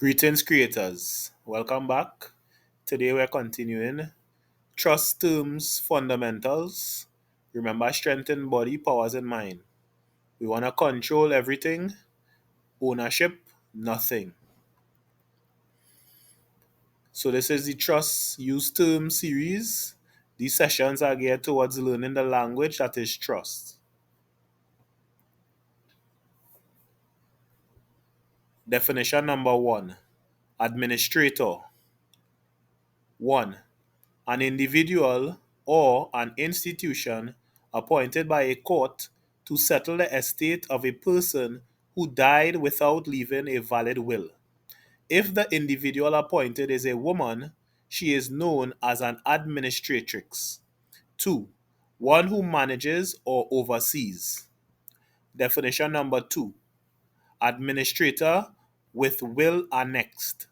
Greetings, creators. Welcome back. Today we're continuing trust terms fundamentals. Remember, strength in body, powers in mind. We want to control everything, ownership, nothing. So, this is the Trust Use Term series. These sessions are geared towards learning the language that is trust. Definition number one: administrator. 1. An individual or an institution appointed by a court to settle the estate of a person who died without leaving a valid will. If the individual appointed is a woman, she is known as an administratrix. 2. One who manages or oversees. Definition number 2: administrator with will annexed.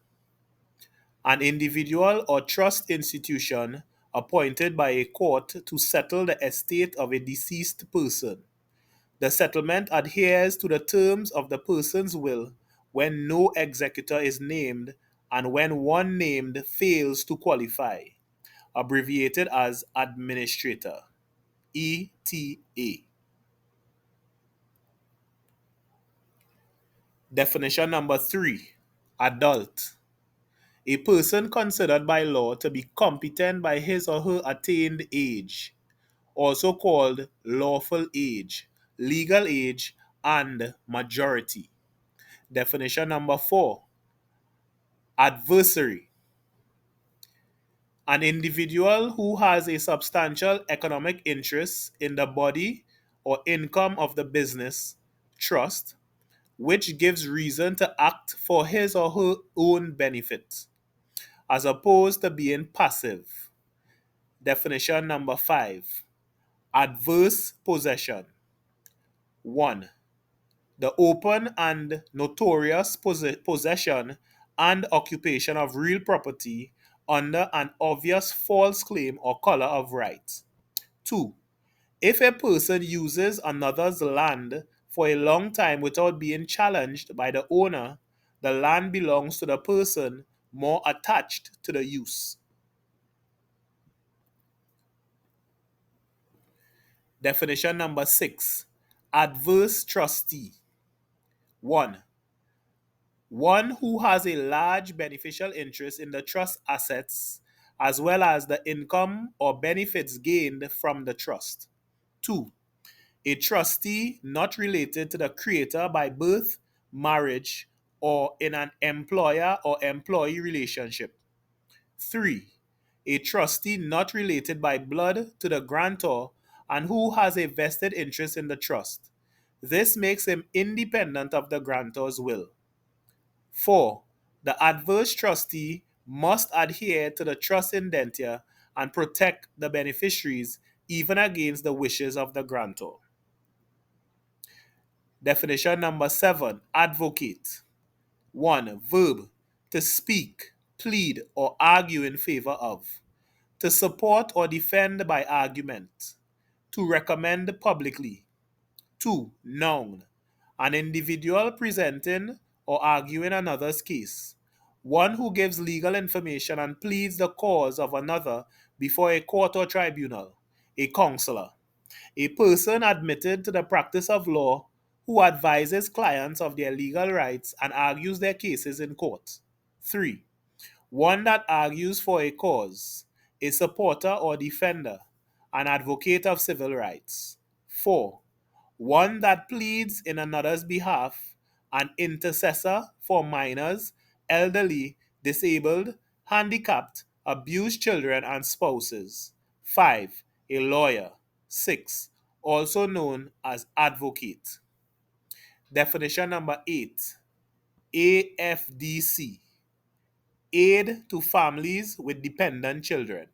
An individual or trust institution appointed by a court to settle the estate of a deceased person. The settlement adheres to the terms of the person's will when no executor is named and when one named fails to qualify, abbreviated as administrator. ETA. Definition number 3: adult. A person considered by law to be competent by his or her attained age, also called lawful age, legal age, and majority. Definition number 4: adversary. An individual who has a substantial economic interest in the body or income of the business, trust, which gives reason to act for his or her own benefit, as opposed to being passive. Definition number 5: adverse possession. 1. The open and notorious possession and occupation of real property under an obvious false claim or color of right. 2. If a person uses another's land for a long time without being challenged by the owner, the land belongs to the person more attached to the use. Definition number 6: adverse trustee. 1. One who has a large beneficial interest in the trust assets as well as the income or benefits gained from the trust. 2. A trustee not related to the creator by birth, marriage, or in an employer or employee relationship. 3. A trustee not related by blood to the grantor and who has a vested interest in the trust. This makes him independent of the grantor's will. 4. The adverse trustee must adhere to the trust indenture and protect the beneficiaries even against the wishes of the grantor. Definition number 7: advocate. 1. Verb: to speak, plead, or argue in favor of. To support or defend by argument. To recommend publicly. 2. Noun: an individual presenting or arguing another's case. One who gives legal information and pleads the cause of another before a court or tribunal. A counselor: a person admitted to the practice of law who advises clients of their legal rights and argues their cases in court. 3. One that argues for a cause, a supporter or defender, an advocate of civil rights. 4. One that pleads in another's behalf, an intercessor for minors, elderly, disabled, handicapped, abused children, and spouses. 5. A lawyer. 6. Also known as advocate. Definition number 8: AFDC. Aid to families with dependent children.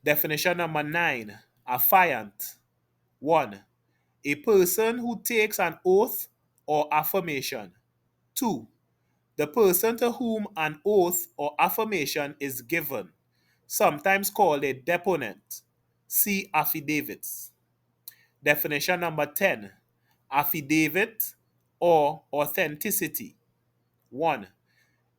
Definition number 9: affiant. 1. A person who takes an oath or affirmation. 2. The person to whom an oath or affirmation is given, sometimes called a deponent. See affidavits. Definition number 10: affidavit or authenticity. 1.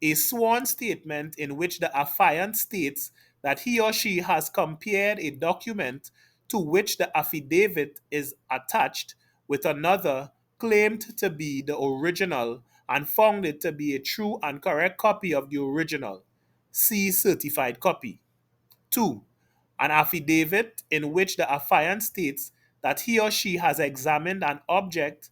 A sworn statement in which the affiant states that he or she has compared a document to which the affidavit is attached with another claimed to be the original and found it to be a true and correct copy of the original. See certified copy. 2. An affidavit in which the affiant states that he or she has examined an object,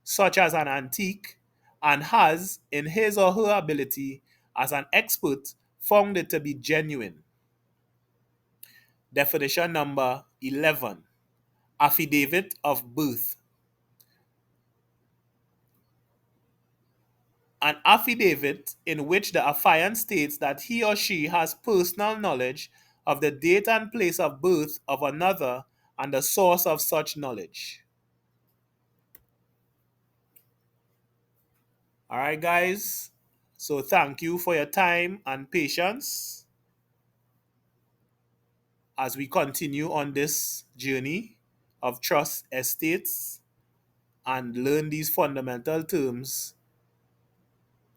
such as an antique, and has, in his or her ability as an expert, found it to be genuine. Definition number 11. Affidavit of birth. An affidavit in which the affiant states that he or she has personal knowledge of the date and place of birth of another and the source of such knowledge. All right, guys. So thank you for your time and patience as we continue on this journey of trust estates and learn these fundamental terms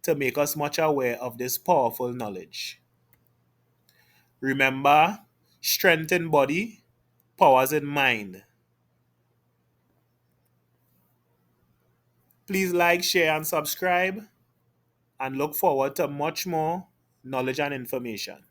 to make us much aware of this powerful knowledge. Remember, strength in body, powers in mind. Please like, share, and subscribe, and look forward to much more knowledge and information.